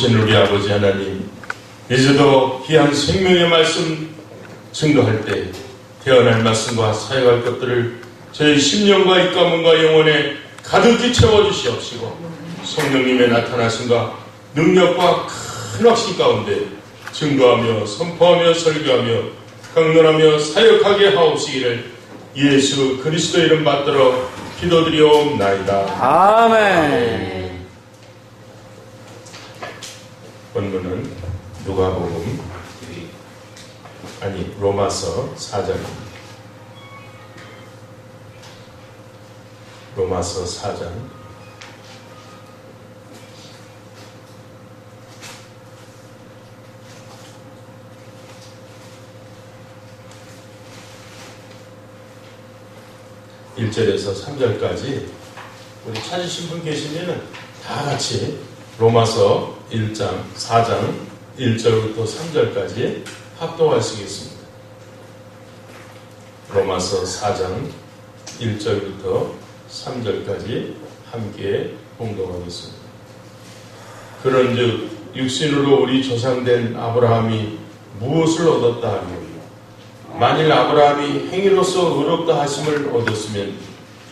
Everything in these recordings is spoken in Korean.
좋으신 우리 아버지 하나님, 이제도 귀한 생명의 말씀 증거할 때 태어날 말씀과 사역할 것들을 저희 심령과 입가문과 영혼에 가득히 채워주시옵시고, 성령님의 나타나심과 능력과 큰 확신 가운데 증거하며 선포하며 설교하며 강론하며 사역하게 하옵시기를 예수 그리스도의 이름 받들어 기도드리옵나이다. 아멘. 본문은 누가복음 로마서 4장입니다. 로마서 4장 1절에서 3절까지 우리 찾으신 분 계시면 다 같이 로마서 1장 4장 1절부터 3절까지 합독하시겠습니다. 로마서 4장 1절부터 3절까지 함께 봉독하겠습니다. 그런즉 육신으로 우리 조상된 아브라함이 무엇을 얻었다 하며 만일 아브라함이 행위로서 의롭다 하심을 얻었으면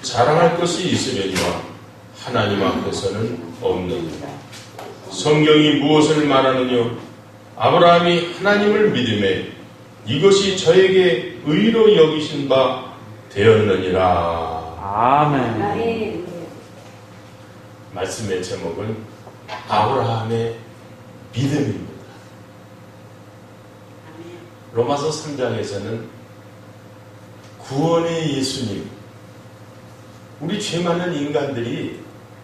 자랑할 것이 있으려니와 하나님 앞에서는 없느니라. 성경이 무엇을 말하느냐? 아브라함이 하나님을 믿음에 이것이 저에게 의로 여기신 바 되었느니라. 아멘. 말씀의 제목은 아브라함의 믿음입니다. 로마서 3장에서는 구원의 예수님, 우리 죄 많은 인간들이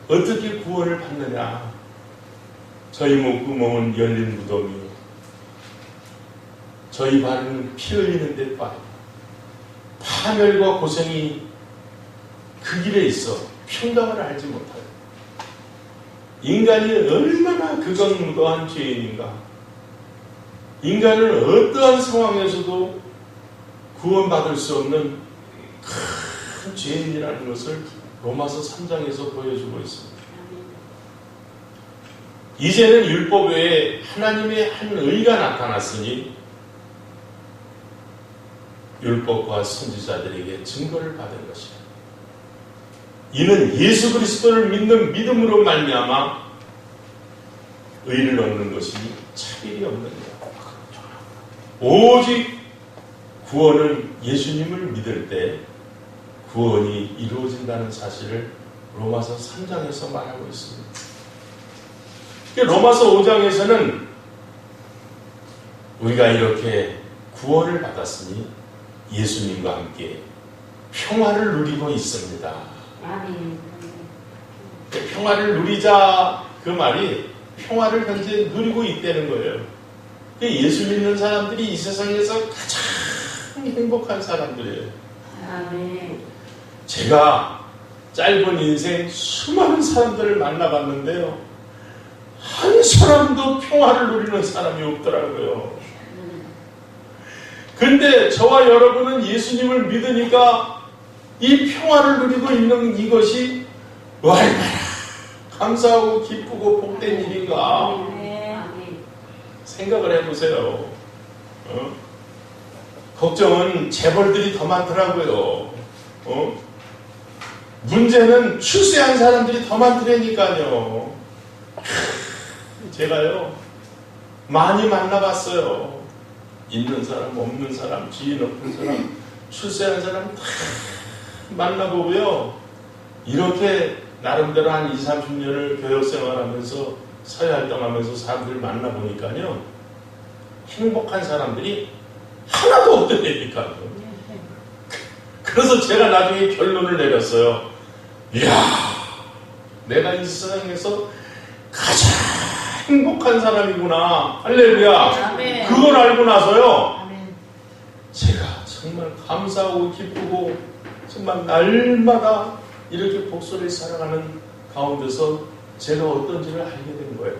어떻게 구원을 받느냐? 저희 목구멍은 열린 무덤이요, 저희 발은 피 흘리는 데 빠져 파멸과 고생이 그 길에 있어 평강을 알지 못하요. 인간이 얼마나 극악무도한 죄인인가? 인간은 어떠한 상황에서도 구원받을 수 없는 큰 죄인이라는 것을 로마서 3장에서 보여주고 있습니다. 이제는 율법 외에 하나님의 한 의가 나타났으니 율법과 선지자들에게 증거를 받은 것이다. 이는 예수 그리스도를 믿는 믿음으로 말미암아 의를 얻는 것이 차별이 없는 것. 오직 구원은 예수님을 믿을 때 구원이 이루어진다는 사실을 로마서 3장에서 말하고 있습니다. 로마서 5장에서는 우리가 이렇게 구원을 받았으니 예수님과 함께 평화를 누리고 있습니다. 평화를 누리자, 그 말이 평화를 현재 누리고 있다는 거예요. 예수 믿는 사람들이 이 세상에서 가장 행복한 사람들이에요. 아멘. 제가 짧은 인생 수많은 사람들을 만나봤는데요, 한 사람도 평화를 누리는 사람이 없더라고요. 근데 저와 여러분은 예수님을 믿으니까 이 평화를 누리고 있는 이것이 얼마나 감사하고 기쁘고 복된 일인가 생각을 해보세요. 걱정은 재벌들이 더 많더라고요. 문제는 출세한 사람들이 더 많더라니까요. 제가요 많이 만나봤어요. 있는 사람, 없는 사람, 지위 높은 사람, 출세한 사람 다 만나보고요. 이렇게 나름대로 한 20, 30년을 교역생활하면서 사회활동하면서 사람들을 만나보니까요, 행복한 사람들이 하나도 없더라니까요. 그래서 제가 나중에 결론을 내렸어요. 이야, 내가 이 세상에서 가장 행복한 사람이구나. 할렐루야. 아멘. 그걸 알고 나서요, 아멘. 제가 정말 감사하고 기쁘고 정말 날마다 이렇게 복소를 살아가는 가운데서 제가 어떤지를 알게 된 거예요.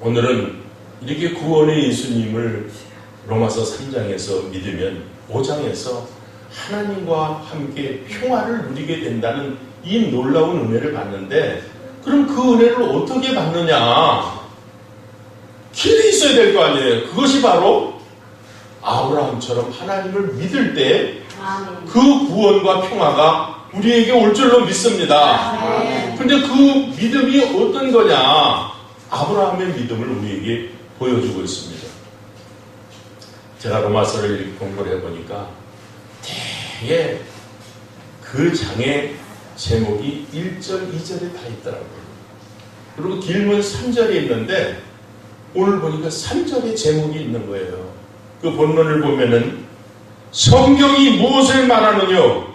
오늘은 이렇게 구원의 예수님을 로마서 3장에서 믿으면 5장에서 하나님과 함께 평화를 누리게 된다는 이 놀라운 은혜를 받는데, 그럼 그 은혜를 어떻게 받느냐? 길이 있어야 될 거 아니에요. 그것이 바로 아브라함처럼 하나님을 믿을 때 그 구원과 평화가 우리에게 올 줄로 믿습니다. 근데 그 믿음이 어떤 거냐? 아브라함의 믿음을 우리에게 보여주고 있습니다. 제가 로마서를 공부를 해보니까 되게 그 장의 제목이 1절, 2절에 다 있더라고요. 그리고 길면 3절에 있는데 오늘 보니까 3절에 제목이 있는 거예요. 그 본문을 보면은 성경이 무엇을 말하느냐?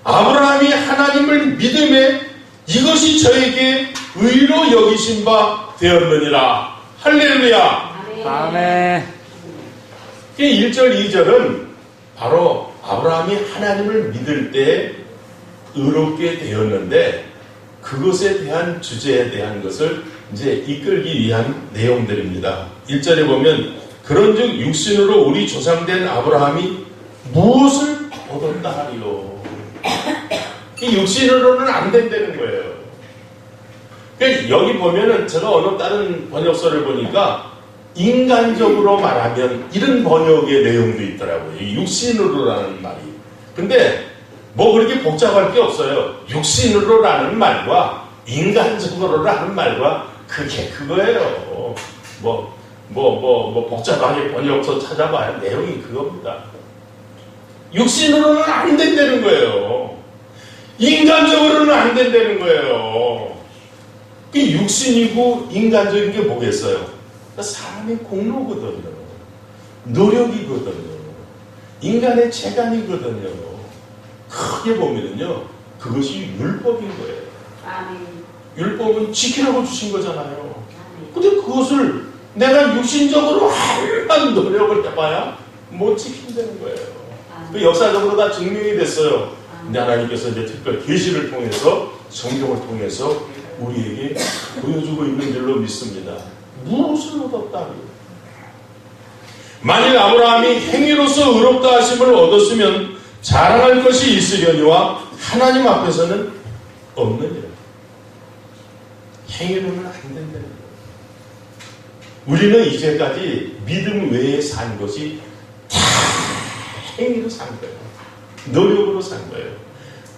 아브라함이 하나님을 믿음에 이것이 저에게 의로 여기신 바 되었느니라. 할렐루야. 아멘. 1절, 2절은 바로 아브라함이 하나님을 믿을 때 의롭게 되었는데 그것에 대한 주제에 대한 것을 이제 이끌기 위한 내용들입니다. 1절에 보면 그런즉 육신으로 우리 조상된 아브라함이 무엇을 얻었다 하리요. 이 육신으로는 안 된다는 거예요. 그러니까 여기 보면은 제가 어느 다른 번역서를 보니까 인간적으로 말하면 이런 번역의 내용도 있더라고요. 이 육신으로라는 말이. 근데 뭐 그렇게 복잡할 게 없어요. 육신으로라는 말과 인간적으로라는 말과 그게 그거예요. 복잡하게 번역서 찾아봐야 내용이 그겁니다. 육신으로는 안 된다는 거예요. 인간적으로는 안 된다는 거예요. 그 육신이고 인간적인 게 뭐겠어요? 사람의 공로거든요. 노력이거든요. 인간의 재간이거든요. 크게 보면은요, 그것이 율법인 거예요. 율법은 지키라고 주신 거잖아요. 근데 그것을 내가 육신적으로 얼마나 노력을 해봐야 못 지킨다는 거예요. 그 역사적으로 다 증명이 됐어요. 근데 하나님께서 이제 특별 계시를 통해서 성경을 통해서 우리에게 보여주고 있는 줄로 믿습니다. 무엇을 얻었다? 만일 아브라함이 행위로서 의롭다 하심을 얻었으면 자랑할 것이 있으려니와 하나님 앞에서는 없느니라. 행위로는 안 된다는 거예요. 우리는 이제까지 믿음 외에 산 것이 다 행위로 산 거예요. 노력으로 산 거예요.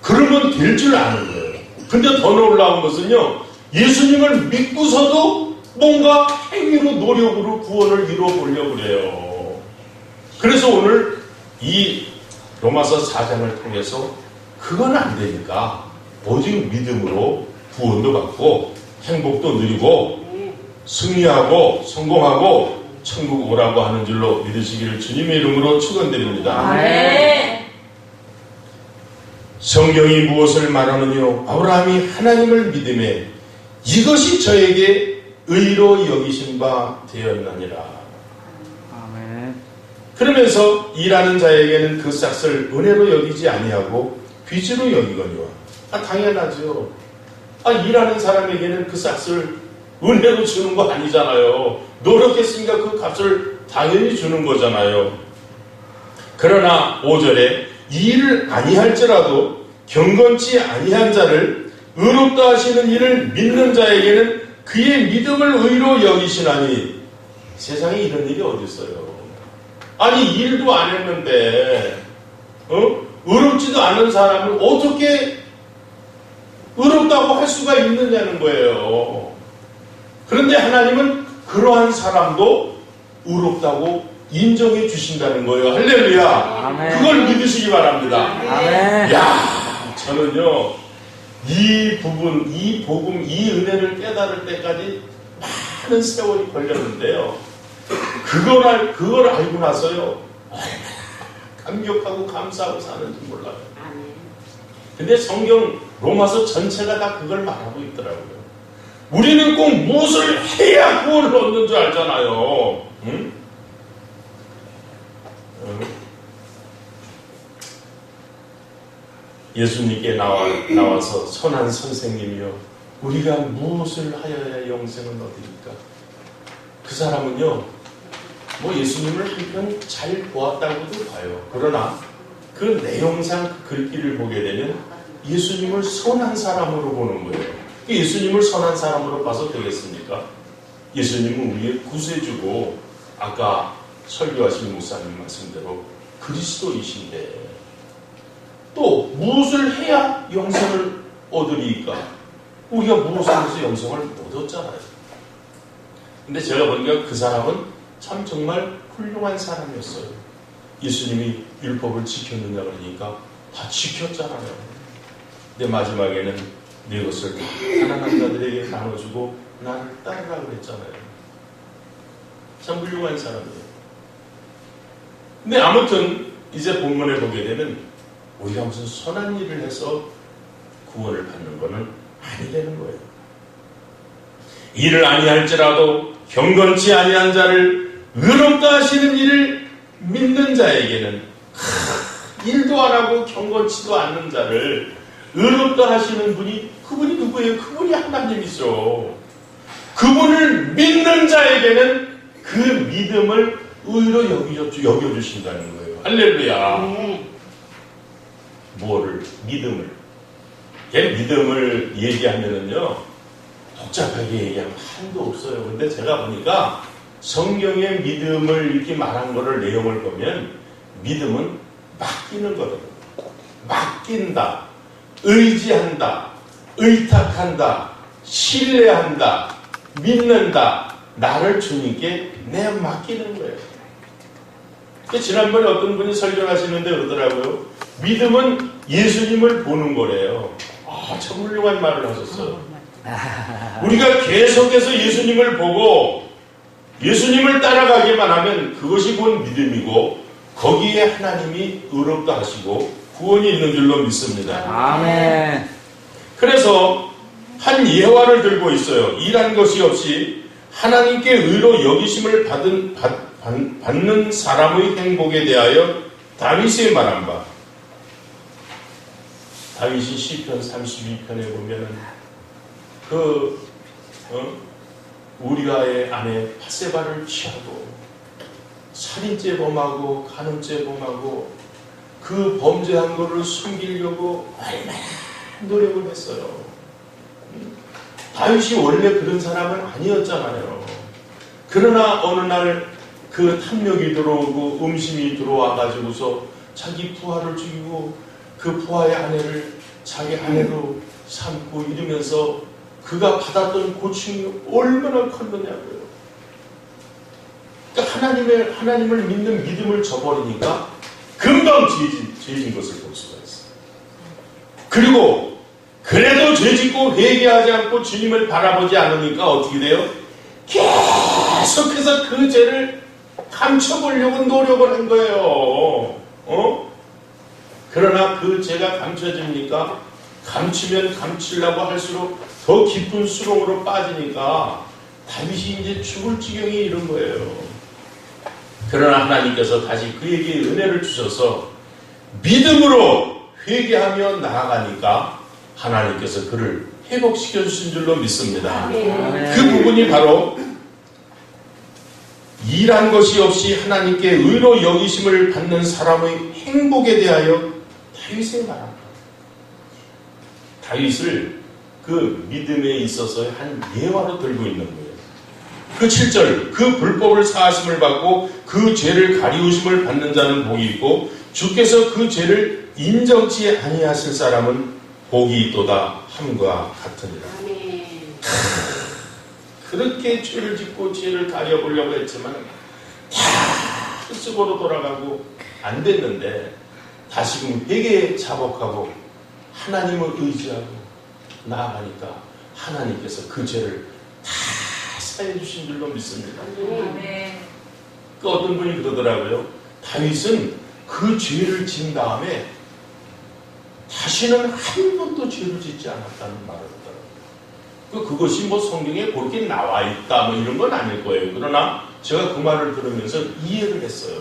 그러면 될 줄 아는 거예요. 근데 더 놀라운 것은요, 예수님을 믿고서도 뭔가 행위로 노력으로 구원을 이루어보려고 그래요. 그래서 오늘 이 로마서 4장을 통해서 그건 안 되니까 오직 믿음으로 구원도 받고 행복도 누리고 승리하고 성공하고 천국 오라고 하는 줄로 믿으시기를 주님의 이름으로 축원드립니다. 아멘. 성경이 무엇을 말하느냐? 아브라함이 하나님을 믿음에 이것이 저에게 의로 여기신 바 되었느니라. 아멘. 그러면서 일하는 자에게는 그 싹을 은혜로 여기지 아니하고 빚으로 여기거니와. 당연하죠. 일하는 사람에게는 그 싹을 은혜로 주는 거 아니잖아요. 노력했으니까 그 값을 당연히 주는 거잖아요. 그러나 5절에 이 일을 아니할지라도 경건치 아니한 자를 의롭다 하시는 이를 믿는 자에게는 그의 믿음을 의로 여기시나니. 세상에 이런 일이 어디 있어요? 아니 일도 안 했는데 의롭지도 않은 사람을 어떻게 의롭다고 할 수가 있느냐는 거예요. 그런데 하나님은 그러한 사람도 의롭다고 인정해 주신다는 거예요. 할렐루야. 아멘. 그걸 믿으시기 바랍니다. 아멘. 야, 저는요 이 부분, 이 복음, 이 은혜를 깨달을 때까지 많은 세월이 걸렸는데요. 그걸 알고 나서요 얼마나 감격하고 감사하고 사는지 몰라요. 근데 성경 로마서 전체가 다 그걸 말하고 있더라고요. 우리는 꼭 무엇을 해야 구원을 얻는 줄 알잖아요. 응? 예수님께 나와서 선한 선생님이요 우리가 무엇을 하여야 영생을 얻으니까. 그 사람은요 뭐 예수님을 한편 잘 보았다고도 봐요. 그러나 그 내용상 그 글귀를 보게 되면 예수님을 선한 사람으로 보는 거예요. 예수님을 선한 사람으로 봐서 되겠습니까? 예수님은 우리의 구세주고 아까 설교하신 목사님 말씀대로 그리스도이신데 또 무엇을 해야 영생을 얻으리까? 우리가 무엇을 해서 영생을 못 얻잖아요. 근데 제가 보니까 그 사람은 참 정말 훌륭한 사람이었어요. 예수님이 율법을 지켰느냐 그러니까 다 지켰잖아요. 근데 마지막에는 네 것을 가난한 자들에게 나눠주고 나를 따르라 그랬잖아요. 참 훌륭한 사람이에요. 근데 아무튼 이제 본문에 보게 되면 우리가 무슨 선한 일을 해서 구원을 받는 것은 아니 되는 거예요. 일을 아니할지라도 경건치 아니한 자를 의롭다 하시는 일을 믿는 자에게는 일도 안 하고 경건치도 않는 자를 의롭다 하시는 분이 그분이 누구예요? 그분이 하나님이죠. 그분을 믿는 자에게는 그 믿음을 의로 여겨주신다는 거예요. 할렐루야. 뭐를? 믿음을. 믿음을 얘기하면은요, 복잡하게 얘기하면 한도 없어요. 근데 제가 보니까 성경의 믿음을 이렇게 말한 거를 내용을 보면 믿음은 맡기는 거거든요. 맡긴다, 의지한다, 의탁한다, 신뢰한다, 믿는다, 나를 주님께 내 맡기는 거예요. 지난번에 어떤 분이 설교하시는데 그러더라고요. 믿음은 예수님을 보는 거래요. 참 훌륭한 말을 하셨어요. 우리가 계속해서 예수님을 보고 예수님을 따라가기만 하면 그것이 곧 믿음이고 거기에 하나님이 의롭다 하시고 구원이 있는 줄로 믿습니다. 아멘. 그래서 한 예화를 들고 있어요. 일한 것이 없이 하나님께 의로 여기심을 받는 사람의 행복에 대하여 다윗이 말한 바. 다윗이 시편 32편에 보면은 우리아의 아내 바세바를 취하고 살인죄 범하고 간음죄 범하고 그 범죄한 것을 숨기려고 얼마나 노력을 했어요. 다윗이 원래 그런 사람은 아니었잖아요. 그러나 어느 날 그 탐욕이 들어오고 음심이 들어와 가지고서 자기 부하를 죽이고 그 부하의 아내를 자기 아내로 삼고 이러면서 그가 받았던 고충이 얼마나 컸느냐고요. 그러니까 하나님을 믿는 믿음을 저버리니까 금방 죄진 것을 볼 수가 있어요. 그리고 그래도 죄짓고 회개하지 않고 주님을 바라보지 않으니까 어떻게 돼요? 계속해서 그 죄를 감춰보려고 노력을 한 거예요. 그러나 그 죄가 감춰집니까? 감추면 감추려고 할수록 더 깊은 수렁으로 빠지니까 다윗이 이제 죽을 지경에 이른 거예요. 그러나 하나님께서 다시 그에게 은혜를 주셔서 믿음으로 회개하며 나아가니까 하나님께서 그를 회복시켜 주신 줄로 믿습니다. 그 부분이 바로 일한 것이 없이 하나님께 의로 여기심을 받는 사람의 행복에 대하여 다윗이 말합니다. 다윗을 그 믿음에 있어서 한 예화로 들고 있는 거예요. 그 7절, 그 불법을 사하심을 받고 그 죄를 가리우심을 받는 자는 복이 있고 주께서 그 죄를 인정치 아니하실 사람은 복이 있도다 함과 같으니라. 그렇게 죄를 짓고 죄를 가려보려고 했지만 다 습으로 돌아가고 안 됐는데 다시금 회개에 자복하고 하나님을 의지하고 나아가니까 하나님께서 그 죄를 다 사해 주신 줄로 믿습니다. 그 어떤 분이 그러더라고요. 다윗은 그 죄를 진 다음에 다시는 한 번도 죄를 짓지 않았다는 말을 하더라고요. 그것이 뭐 성경에 그렇게 나와 있다 뭐 이런 건 아닐 거예요. 그러나 제가 그 말을 들으면서 이해를 했어요.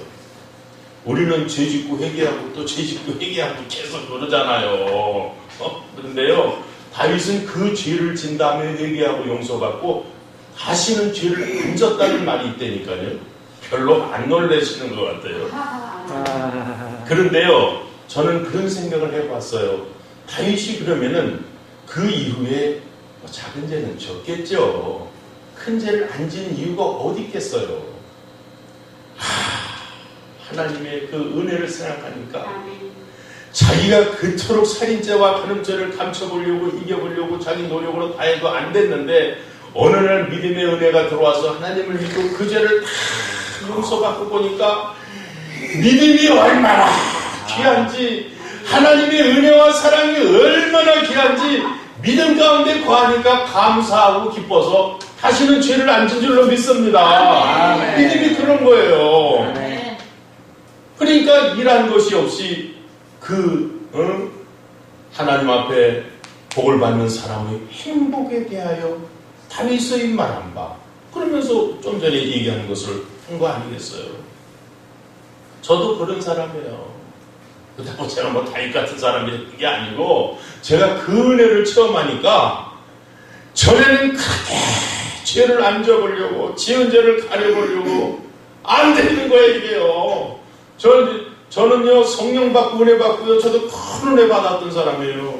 우리는 죄 짓고 회개하고 또 죄 짓고 회개하고 계속 그러잖아요. 그런데요, 다윗은 그 죄를 진 다음에 회개하고 용서받고 다시는 죄를 안 졌다는 말이 있다니까요. 별로 안 놀라시는 것 같아요. 그런데요, 저는 그런 생각을 해봤어요. 다윗이 그러면은 그 이후에 뭐 작은 죄는 적겠죠. 큰 죄를 안 지는 이유가 어디 있겠어요. 하나님의 그 은혜를 생각하니까 자기가 그토록 살인죄와 간음죄를 감춰보려고 이겨보려고 자기 노력으로 다 해도 안 됐는데 어느 날 믿음의 은혜가 들어와서 하나님을 믿고 그 죄를 다 용서받고 보니까 믿음이 얼마나 귀한지, 하나님의 은혜와 사랑이 얼마나 귀한지 믿음 가운데 거하니까 감사하고 기뻐서 다시는 죄를 안 진 줄로 믿습니다. 아멘. 믿음이 그런 거예요. 아멘. 그러니까 일한 것이 없이 하나님 앞에 복을 받는 사람의 행복에 대하여 다윗의 말한 바, 그러면서 좀 전에 얘기하는 것을 한 거 아니겠어요? 저도 그런 사람이에요. 그렇다고 제가 뭐 다윗 같은 사람이 게 아니고, 제가 그 은혜를 체험하니까 전에는 그렇게 죄를 안 져보려고, 지은 죄를 가려보려고 안 되는 거예요, 이게요. 저는요, 성령 받고 은혜 받고요, 저도 큰 은혜 받았던 사람이에요.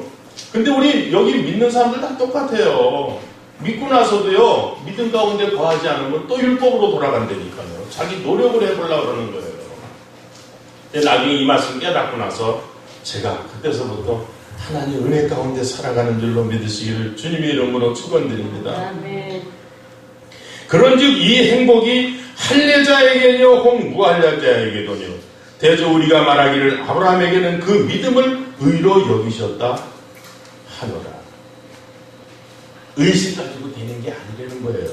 근데 우리 여기 믿는 사람들 다 똑같아요. 믿고 나서도요, 믿음 가운데 거하지 않으면 또 율법으로 돌아간다니까요. 자기 노력을 해보려고 그러는 거예요. 근데 나중에 이 말씀 깨닫고 나서 제가 그때서부터 하나님 은혜 가운데 살아가는 줄로 믿으시기를 주님의 이름으로 축원드립니다. 그런즉 이 행복이 할례자에게뇨 혹 무할례자에게도뇨 대저 우리가 말하기를 아브라함에게는 그 믿음을 의로 여기셨다 하노라. 의식 가지고 되는 게 아니라는 거예요.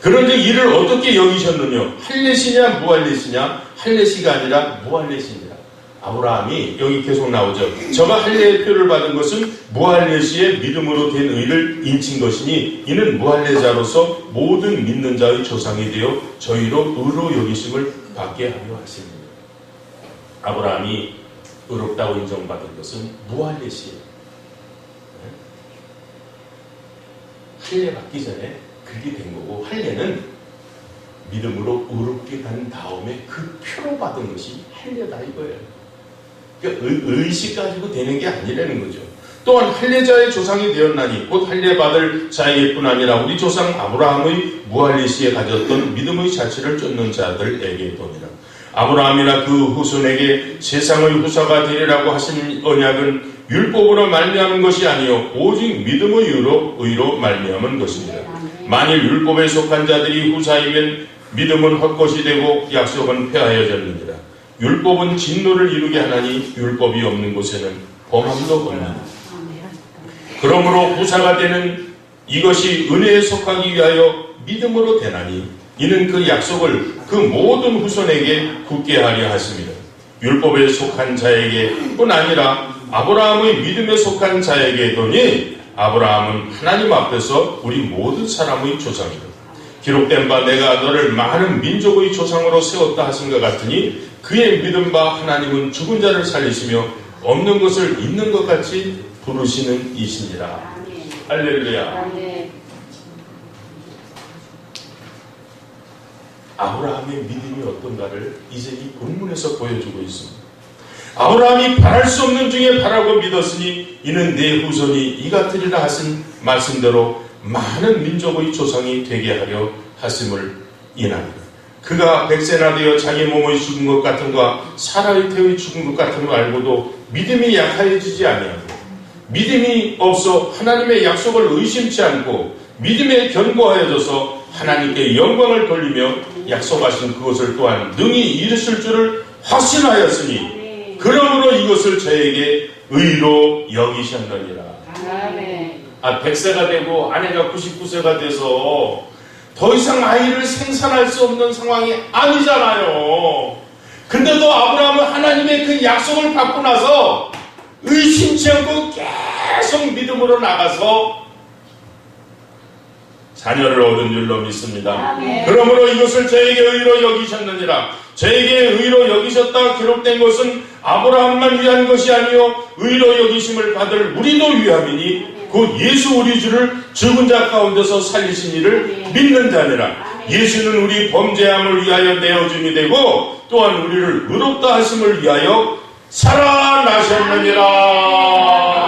그런데 이를 어떻게 여기셨느냐? 할례시냐 무할례시냐? 할례시가 아니라 무할례시니라. 아브라함이 여기 계속 나오죠. 저가 할례의 표를 받은 것은 무할례시의 믿음으로 된 의를 인친 것이니 이는 무할례자로서 모든 믿는 자의 조상이 되어 저희로 의로 여기심을 받게 하려 하십니다. 아브라함이 의롭다고 인정받은 것은 무할례시예요. 할례 받기 전에 그렇게 된 거고, 할례는 믿음으로 의롭게 간 다음에 그 표로 받은 것이 할례다 이거예요. 그러니까 의식 가지고 되는 게 아니라는 거죠. 또한 할례자의 조상이 되었나니 곧 할례 받을 자에게뿐 아니라 우리 조상 아브라함의 무할례시에 가졌던 믿음의 자취를 쫓는 자들에게도니라. 아브라함이나 그 후손에게 세상의 후사가 되리라고 하신 언약은 율법으로 말미암은 것이 아니요 오직 믿음의 의로 말미암은 것입니다. 만일 율법에 속한 자들이 후사이면 믿음은 헛것이 되고 약속은 폐하여졌느니라. 율법은 진노를 이루게 하나니 율법이 없는 곳에는 범함도 없느니라. 그러므로 후사가 되는 이것이 은혜에 속하기 위하여 믿음으로 되나니 이는 그 약속을 그 모든 후손에게 굳게 하려 하십니다. 율법에 속한 자에게 뿐 아니라 아브라함의 믿음에 속한 자에게더니 아브라함은 하나님 앞에서 우리 모든 사람의 조상이다. 기록된 바 내가 너를 많은 민족의 조상으로 세웠다 하신 것 같으니 그의 믿음 바 하나님은 죽은 자를 살리시며 없는 것을 있는 것 같이 부르시는 이시니라. 할렐루야. 아브라함의 믿음이 어떤가를 이제 이 본문에서 보여주고 있습니다. 아브라함이 바랄 수 없는 중에 바라고 믿었으니 이는 내 후손이 이 같으리라 하신 말씀대로 많은 민족의 조상이 되게 하려 하심을 인하니라. 그가 100세나 되어 자기 몸의 죽은 것 같은 것과 사라의 태의 죽은 것 같은 거 알고도 믿음이 약하여지지 아니하고 믿음이 없어 하나님의 약속을 의심치 않고 믿음에 견고하여져서 하나님께 영광을 돌리며 약속하신 그것을 또한 능히 이루실 줄을 확신하였으니 그러므로 이것을 저에게 의로 여기셨느니라. 100세가 되고 아내가 99세가 돼서 더 이상 아이를 생산할 수 없는 상황이 아니잖아요. 근데도 아브라함은 하나님의 그 약속을 받고 나서 의심치 않고 계속 믿음으로 나가서 자녀를 얻은 줄로 믿습니다. 그러므로 이것을 저에게 의로 여기셨느니라. 저에게 의로 여기셨다 기록된 것은 아브라함만 위한 것이 아니요 의로 여기심을 받을 우리도 위함이니 곧 예수 우리 주를 죽은 자 가운데서 살리신 이를 믿는 자니라. 예수는 우리 범죄함을 위하여 내어줌이 되고 또한 우리를 의롭다 하심을 위하여 살아나셨느니라.